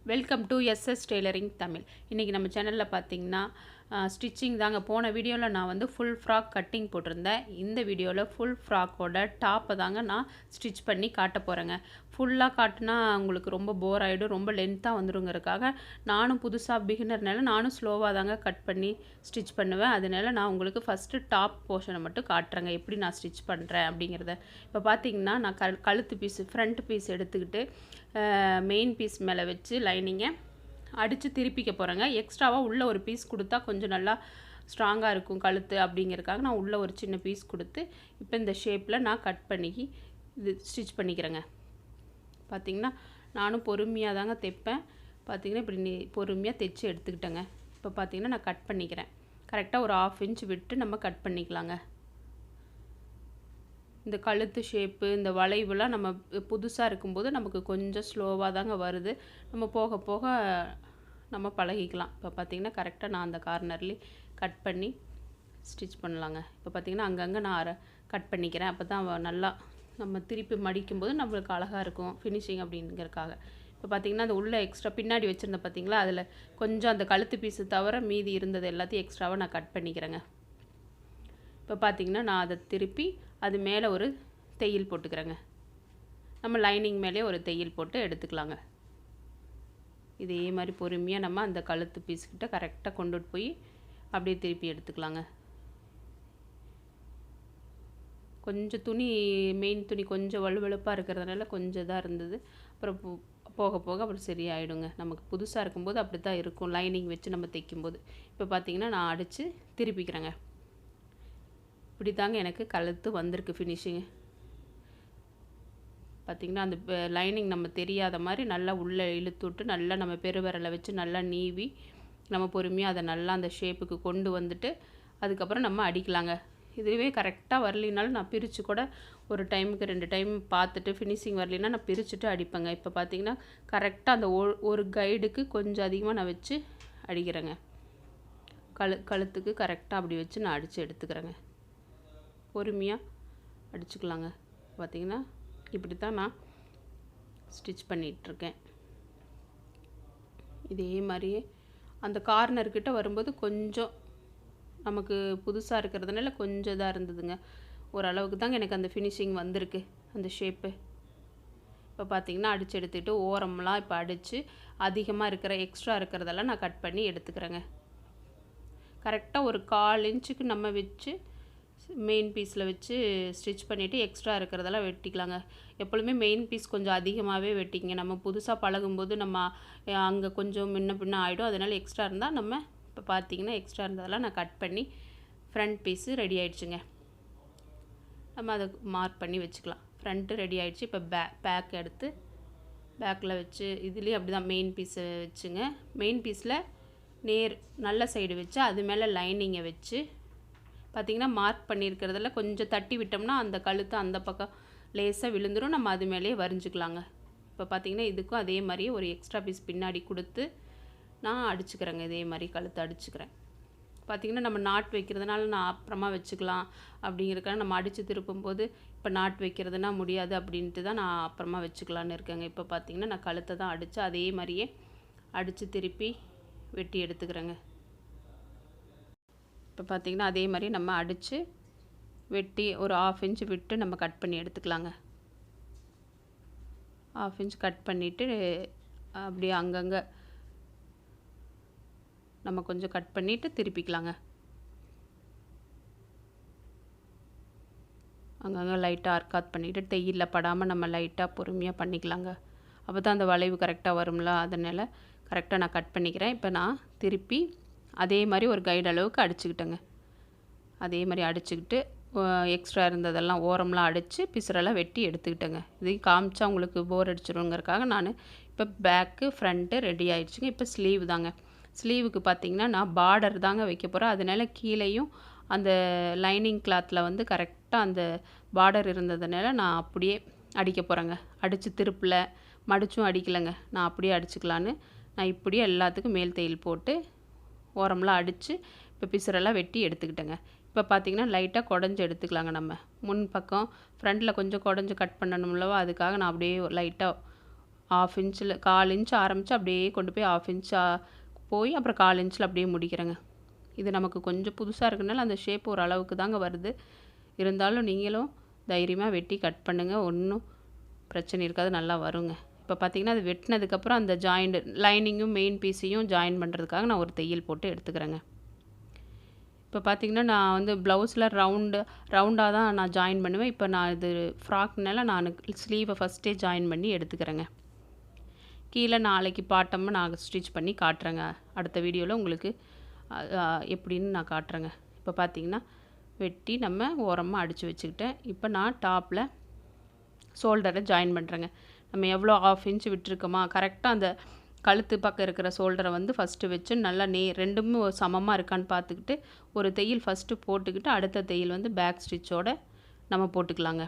Welcome to SS tailoring Tamil. இன்றைக்கி நம்ம சேனலில் பார்த்தீங்கன்னா ஸ்டிச்சிங் தாங்க. போன வீடியோவில் நான் வந்து ஃபுல் ஃப்ராக் கட்டிங் போட்டிருந்தேன். இந்த வீடியோவில் ஃபுல் ஃப்ராக்கோட டாப்பை தாங்க நான் ஸ்டிச் பண்ணி காட்ட போகிறேங்க. ஃபுல்லாக காட்டினா உங்களுக்கு ரொம்ப போர் ஆகிடும், ரொம்ப லென்த்தாக வந்துருங்கிறதுக்காக நானும் புதுசாக பிகினர்னால நானும் ஸ்லோவாக தாங்க கட் பண்ணி ஸ்டிச் பண்ணுவேன். அதனால நான் உங்களுக்கு ஃபஸ்ட்டு டாப் போர்ஷனை மட்டும் காட்டுறேங்க, எப்படி நான் ஸ்டிச் பண்ணுறேன் அப்படிங்கிறத. இப்போ பார்த்தீங்கன்னா நான் கழுத்து பீஸு ஃப்ரண்ட் பீஸ் எடுத்துக்கிட்டு மெயின் பீஸ் மேலே வச்சு லைனிங்கை அடித்து திருப்பிக்க போகிறேங்க. எக்ஸ்ட்ராவாக உள்ளே ஒரு பீஸ் கொடுத்தா கொஞ்சம் நல்லா ஸ்ட்ராங்காக இருக்கும் கழுத்து அப்படிங்கிறதுக்காக நான் உள்ளே ஒரு சின்ன பீஸ் கொடுத்து இப்போ இந்த ஷேப்பில் நான் கட் பண்ணி இது ஸ்டிச் பண்ணிக்கிறேங்க. பார்த்திங்கன்னா நானும் பொறுமையாக தாங்க தைப்பேன். பார்த்திங்கன்னா இப்படி பொறுமையாக தைச்சி எடுத்துக்கிட்டேங்க. இப்போ பார்த்திங்கன்னா நான் கட் பண்ணிக்கிறேன். கரெக்டாக ஒரு 1/2 இன்ச் விட்டு நம்ம கட் பண்ணிக்கலாங்க. இந்த கழுத்து ஷேப்பு, இந்த வளைவுலாம் நம்ம புதுசாக இருக்கும்போது நமக்கு கொஞ்சம் ஸ்லோவாக தாங்க வருது. நம்ம போக போக நம்ம பழகிக்கலாம். இப்போ பார்த்திங்கன்னா கரெக்டாக நான் அந்த கார்னர்லேயே கட் பண்ணி ஸ்டிச் பண்ணலாங்க. இப்போ பார்த்திங்கன்னா அங்கங்கே நான் கட் பண்ணிக்கிறேன். அப்போ தான் நல்லா நம்ம திருப்பி மடிக்கும்போது நம்மளுக்கு அழகாக இருக்கும் ஃபினிஷிங் அப்படிங்கிறதுக்காக. இப்போ பார்த்திங்கன்னா அந்த உள்ளே எக்ஸ்ட்ரா பின்னாடி வச்சுருந்தேன் பார்த்திங்களா, அதில் கொஞ்சம் அந்த கழுத்து பீஸு தவிர மீதி இருந்தது எல்லாத்தையும் எக்ஸ்ட்ராவாக நான் கட் பண்ணிக்கிறேங்க. இப்போ பார்த்திங்கன்னா நான் அதை திருப்பி அது மேலே ஒரு தையல் போட்டுக்கிறேங்க. நம்ம லைனிங் மேலே ஒரு தையல் போட்டு எடுத்துக்கலாங்க. இதே மாதிரி பொறுமையாக நம்ம அந்த கழுத்து பீஸ்கிட்ட கரெக்டாக கொண்டுட்டு போய் அப்படியே திருப்பி எடுத்துக்கலாங்க. கொஞ்சம் துணி மெயின் துணி கொஞ்சம் வலுவழுப்பாக இருக்கிறதுனால கொஞ்சம் இதாக இருந்தது. அப்புறம் போக போக அப்புறம் சரியாயிடுங்க. நமக்கு புதுசாக இருக்கும்போது அப்படி தான் இருக்கும் லைனிங் வச்சு நம்ம தைக்கும்போது. இப்போ பார்த்திங்கன்னா நான் அடித்து திருப்பிக்கிறேங்க. இப்படி தாங்க எனக்கு கழுத்து வந்திருக்கு ஃபினிஷிங்கு. பார்த்திங்கன்னா அந்த லைனிங் நம்ம தெரியாத மாதிரி நல்லா உள்ளே இழுத்து விட்டு நல்லா நம்ம பெருவிரலை வச்சு நல்லா நீவி நம்ம பொறுமையாக அதை நல்லா அந்த ஷேப்புக்கு கொண்டு வந்துட்டு அதுக்கப்புறம் நம்ம அடிக்கலாங்க. இதுவே கரெக்டாக வரலினாலும் நான் பிரித்து கூட ஒரு டைமுக்கு 2 டைம் பார்த்துட்டு ஃபினிஷிங் வரலினா நான் பிரிச்சுட்டு அடிப்பேங்க. இப்போ பார்த்திங்கன்னா கரெக்டாக அந்த ஒரு கைடுக்கு கொஞ்சம் அதிகமாக நான் வச்சு அடிக்கிறேங்க. கழுத்துக்கு கரெக்டாக அப்படி வச்சு நான் அடித்து எடுத்துக்கிறேங்க. பொறுமையாக அடிச்சுக்கலாங்க. பார்த்திங்கன்னா இப்படி தான் நான் ஸ்டிச் பண்ணிகிட்ருக்கேன். இதே மாதிரியே அந்த கார்னர்கிட்ட வரும்போது கொஞ்சம் நமக்கு புதுசாக இருக்கிறதுனால கொஞ்சம் இதாக இருந்ததுங்க. ஓரளவுக்கு தாங்க எனக்கு அந்த ஃபினிஷிங் வந்திருக்கு அந்த ஷேப்பு. இப்போ பார்த்திங்கன்னா அடித்து எடுத்துக்கிட்டு ஓரம்லாம் இப்போ அடித்து அதிகமாக இருக்கிற எக்ஸ்ட்ரா இருக்கிறதெல்லாம் நான் கட் பண்ணி எடுத்துக்கிறேங்க. கரெக்டாக ஒரு 1/4 இன்ச்சுக்கு நம்ம வச்சு மெயின் பீஸில் வச்சு ஸ்டிச் பண்ணிவிட்டு எக்ஸ்ட்ரா இருக்கிறதெல்லாம் வெட்டிக்கலாங்க. எப்பொழுதுமே மெயின் பீஸ் கொஞ்சம் அதிகமாகவே வெட்டிங்க. நம்ம புதுசாக பழகும்போது நம்ம அங்கே கொஞ்சம் முன்ன பின்ன ஆகிடும். அதனால் எக்ஸ்ட்ரா இருந்தால் நம்ம இப்போ பார்த்திங்கன்னா எக்ஸ்ட்ரா இருந்ததெல்லாம் நான் கட் பண்ணி ஃப்ரண்ட் பீஸு ரெடி ஆகிடுச்சுங்க. நம்ம அதை மார்க் பண்ணி வச்சுக்கலாம். ஃப்ரண்ட்டு ரெடி ஆகிடுச்சு. இப்போ பேக் எடுத்து பேக்கில் வச்சு இதுலேயும் அப்படி தான் மெயின் பீஸை வச்சுங்க. மெயின் பீஸில் நல்ல சைடு வச்சு அது மேலே லைனிங்கை வச்சு பார்த்திங்கன்னா மார்க் பண்ணியிருக்கிறதுல கொஞ்சம் தட்டி விட்டோம்னா அந்த கழுத்து அந்த பக்கம் லேசாக விழுந்துடும். நம்ம அது மேலேயே வரைஞ்சிக்கலாங்க. இப்போ பார்த்திங்கன்னா இதுக்கும் அதே மாதிரியே ஒரு எக்ஸ்ட்ரா பீஸ் பின்னாடி கொடுத்து நான் அடிச்சுக்கிறேங்க. இதே மாதிரி கழுத்து அடிச்சுக்கிறேன். பார்த்திங்கன்னா நம்ம நாட் வைக்கிறதுனால நான் அப்புறமா வச்சுக்கலாம் அப்படிங்கிறக்காக நம்ம அடித்து திருப்பும்போது இப்போ நாட் வைக்கிறதுனா முடியாது அப்படின்ட்டு தான் நான் அப்புறமா வச்சுக்கலான்னு இருக்கேங்க. இப்போ பார்த்திங்கன்னா நான் கழுத்தை தான் அடித்து அதே மாதிரியே அடித்து திருப்பி வெட்டி எடுத்துக்கிறேங்க. இப்போ பார்த்திங்கன்னா அதே மாதிரி நம்ம அடித்து வெட்டி ஒரு 1/2 இன்ச் விட்டு நம்ம கட் பண்ணி எடுத்துக்கலாங்க. 1/2 இன்ச் கட் பண்ணிவிட்டு அப்படியே அங்கங்கே நம்ம கொஞ்சம் கட் பண்ணிவிட்டு திருப்பிக்கலாங்க. அங்கங்கே லைட்டாக ஆர்காத் பண்ணிவிட்டு தையலில் படாமல் நம்ம லைட்டாக பொறுமையாக பண்ணிக்கலாங்க. அப்போ தான் அந்த வளைவு கரெக்டாக வரும்ல, அதனால் கரெக்டாக நான் கட் பண்ணிக்கிறேன். இப்போ நான் திருப்பி அதே மாதிரி ஒரு கைடு அளவுக்கு அடிச்சுக்கிட்டேங்க. அதே மாதிரி அடிச்சுக்கிட்டு எக்ஸ்ட்ரா இருந்ததெல்லாம் ஓரம்லாம் அடித்து பிசுரெல்லாம் வெட்டி எடுத்துக்கிட்டேங்க. இதையும் காமிச்சா உங்களுக்கு போர் அடிச்சிடுங்கிறதுக்காக நான் இப்போ பேக்கு ஃப்ரண்ட்டு ரெடி ஆகிடுச்சுங்க. இப்போ ஸ்லீவ் தாங்க. ஸ்லீவுக்கு பார்த்திங்கன்னா நான் பார்டர் தாங்க வைக்க போகிறேன். அதனால் கீழேயும் அந்த லைனிங் கிளாத்தில் வந்து கரெக்டாக அந்த பார்டர் இருந்ததுனால நான் அப்படியே அடிக்க போகிறேங்க. அடித்து திருப்பில் மடிச்சும் அடிக்கலைங்க. நான் அப்படியே அடிச்சுக்கலான்னு நான் இப்படியே எல்லாத்துக்கும் மேல் தையல் போட்டு ஓரம்லாம் அடித்து இப்போ பிசுரெல்லாம் வெட்டி எடுத்துக்கிட்டேங்க. இப்போ பார்த்திங்கன்னா லைட்டாக குடஞ்சி எடுத்துக்கலாங்க. நம்ம முன் பக்கம் ஃப்ரண்ட்டில் கொஞ்சம் குடஞ்சி கட் பண்ணணும்லவா, அதுக்காக நான் அப்படியே லைட்டாக 1/2 இன்ச்சில் 1/4 இன்ச் ஆரம்பித்து அப்படியே கொண்டு போய் 1/2 இன்ச் போய் அப்புறம் 1/4 இன்ச்சில் அப்படியே முடிக்கிறேங்க. இது நமக்கு கொஞ்சம் புதுசாக இருக்கனால அந்த ஷேப் ஒரு அளவுக்கு தாங்க வருது. இருந்தாலும் நீங்களும் தைரியமாக வெட்டி கட் பண்ணுங்கள், ஒன்றும் பிரச்சனை இருக்காது, நல்லா வருங்க. இப்போ பார்த்தீங்கன்னா அது வெட்டினதுக்கப்புறம் அந்த ஜாயிண்ட் லைனிங்கும் மெயின் பீஸையும் ஜாயின் பண்ணுறதுக்காக நான் ஒரு தையல் போட்டு எடுத்துக்கிறேங்க. இப்போ பார்த்தீங்கன்னா நான் வந்து ப்ளவுஸில் ரவுண்டாக தான் நான் ஜாயின் பண்ணுவேன். இப்போ நான் இது ஃப்ராக்னால நான் ஸ்லீவை ஃபஸ்ட்டே ஜாயின் பண்ணி எடுத்துக்கிறேங்க. கீழே நாளைக்கு பாட்டமாக நான் ஸ்டிச் பண்ணி காட்டுறேங்க. அடுத்த வீடியோவில் உங்களுக்கு எப்படின்னு நான் காட்டுறேங்க. இப்போ பார்த்தீங்கன்னா வெட்டி நம்ம ஓரமாக அடித்து வச்சுக்கிட்டேன். இப்போ நான் டாப்பில் ஷோல்டரை ஜாயின் பண்ணுறேங்க. நம்ம எவ்வளோ 1/2 இன்ச் விட்டுருக்கோமா கரெக்டாக அந்த கழுத்து பக்கம் இருக்கிற ஷோல்டரை வந்து ஃபஸ்ட்டு வச்சு நல்லா ரெண்டுமே சமமாக இருக்கான்னு பார்த்துக்கிட்டு ஒரு தையல் ஃபஸ்ட்டு போட்டுக்கிட்டு அடுத்த தையல் வந்து பேக் ஸ்டிச்சோடு நம்ம போட்டுக்கலாங்க.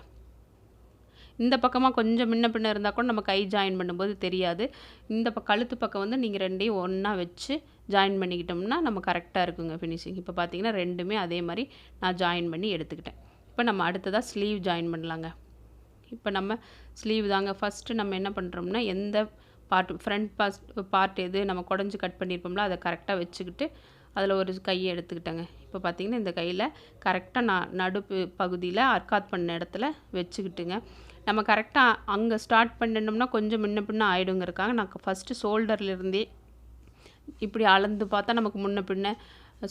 இந்த பக்கமாக கொஞ்சம் முன்ன பின்ன இருந்தால் கூட நம்ம கை ஜாயின் பண்ணும்போது தெரியாது. இந்த கழுத்து பக்கம் வந்து நீங்கள் ரெண்டையும் ஒன்றா வச்சு ஜாயின் பண்ணிக்கிட்டோம்னா நம்ம கரெக்டாக இருக்குங்க ஃபினிஷிங். இப்போ பார்த்தீங்கன்னா ரெண்டுமே அதே மாதிரி நான் ஜாயின் பண்ணி எடுத்துக்கிட்டேன். இப்போ நம்ம அடுத்ததாக ஸ்லீவ் ஜாயின் பண்ணலாங்க. இப்போ நம்ம ஸ்லீவ் தாங்க ஃபஸ்ட்டு நம்ம என்ன பண்ணுறோம்னா எந்த ஃப்ரண்ட் பார்ட் எது நம்ம குடஞ்சி கட் பண்ணியிருப்போம்ல அதை கரெக்டாக வச்சுக்கிட்டு அதில் ஒரு கையை எடுத்துக்கிட்டேங்க. இப்போ பார்த்தீங்கன்னா இந்த கையில் கரெக்டாக நான் நடுப்பு பகுதியில் அர்க்காத் பண்ண இடத்துல வச்சுக்கிட்டுங்க. நம்ம கரெக்டாக அங்கே ஸ்டார்ட் பண்ணிட்டோம்னா கொஞ்சம் முன்ன பின்ன ஆகிடுங்கிறக்காக நான் ஃபஸ்ட்டு ஷோல்டர்லேருந்தே இப்படி அளந்து பார்த்தா நமக்கு முன்ன பின்ன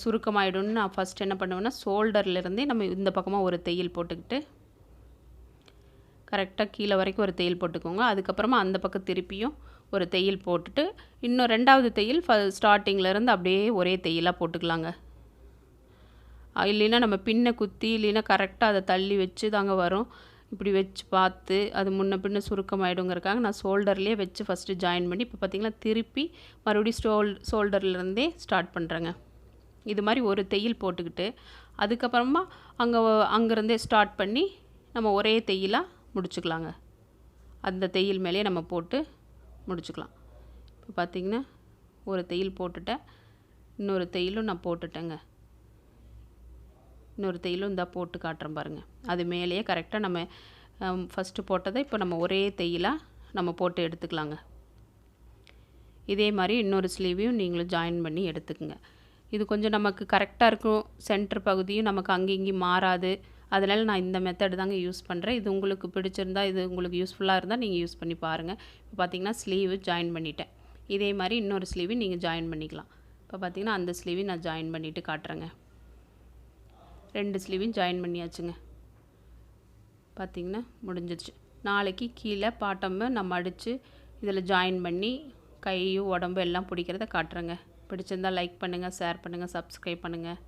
சுருக்கமாகிடும்னு நான் ஃபஸ்ட் என்ன பண்ணுவேன்னா ஷோல்டர்லேருந்தே நம்ம இந்த பக்கமாக ஒரு தையல் போட்டுக்கிட்டு கரெக்டாக கீழே வரைக்கும் ஒரு தையல் போட்டுக்கோங்க. அதுக்கப்புறமா அந்த பக்கம் திருப்பியும் ஒரு தையல் போட்டுட்டு இன்னும் 2வது தையல் ஸ்டார்டிங்லேருந்து அப்படியே ஒரே தையலாக போட்டுக்கலாங்க. இல்லைன்னா நம்ம பின்ன குத்தி இல்லைன்னா கரெக்டாக அதை தள்ளி வச்சு தாங்க வரும். இப்படி வச்சு பார்த்து அது முன்ன பின்ன சுருக்கமாயிடுங்கிறக்காக நான் ஷோல்டர்லேயே வச்சு ஃபஸ்ட்டு ஜாயின் பண்ணி இப்போ பார்த்திங்கன்னா திருப்பி மறுபடியும் ஷோல்டர்லேருந்தே ஸ்டார்ட் பண்ணுறேங்க. இது மாதிரி ஒரு தையல் போட்டுக்கிட்டு அதுக்கப்புறமா அங்கேருந்தே ஸ்டார்ட் பண்ணி நம்ம ஒரே தையலாக முடிச்சுக்கலாங்க. அந்த தையல் மேலேயே நம்ம போட்டு முடிச்சுக்கலாம். இப்போ பார்த்திங்கன்னா ஒரு தையல் போட்டுட்டேன், இன்னொரு தையலும் நான் போட்டுட்டேங்க. இன்னொரு தையலும் இந்தா போட்டு காட்டுறேன் பாருங்கள். அது மேலேயே கரெக்டாக நம்ம ஃபஸ்ட்டு போட்டதை இப்போ நம்ம ஒரே தையலாக நம்ம போட்டு எடுத்துக்கலாங்க. இதே மாதிரி இன்னொரு ஸ்லீவையும் நீங்களும் ஜாயின் பண்ணி எடுத்துக்கோங்க. இது கொஞ்சம் நமக்கு கரெக்டாக இருக்கும், சென்டர் பகுதியும் நமக்கு அங்கேயும் இங்கேயும் மாறாது. அதனால் நான் இந்த மெத்தட் தாங்க யூஸ் பண்ணுறேன். இது உங்களுக்கு பிடிச்சிருந்தா இது உங்களுக்கு யூஸ்ஃபுல்லாக இருந்தால் நீங்கள் யூஸ் பண்ணி பாருங்கள். இப்போ பார்த்திங்கன்னா ஸ்லீவு ஜாயின் பண்ணிட்டேன். இதே மாதிரி இன்னொரு ஸ்லீவையும் நீங்கள் ஜாயின் பண்ணிக்கலாம். இப்போ பார்த்திங்கன்னா அந்த ஸ்லீவையும் நான் ஜாயின் பண்ணிவிட்டு காட்டுறேங்க. 2 ஸ்லீவையும் ஜாயின் பண்ணியாச்சுங்க. பார்த்திங்கன்னா முடிஞ்சிடுச்சு. நாளைக்கு கீழே பாட்டம்மை நம்ம அடித்து இதில் ஜாயின் பண்ணி கையும் உடம்பு எல்லாம் பிடிக்கிறத காட்டுறேங்க. பிடிச்சிருந்தால் லைக் பண்ணுங்கள், ஷேர் பண்ணுங்கள், சப்ஸ்கிரைப் பண்ணுங்கள்.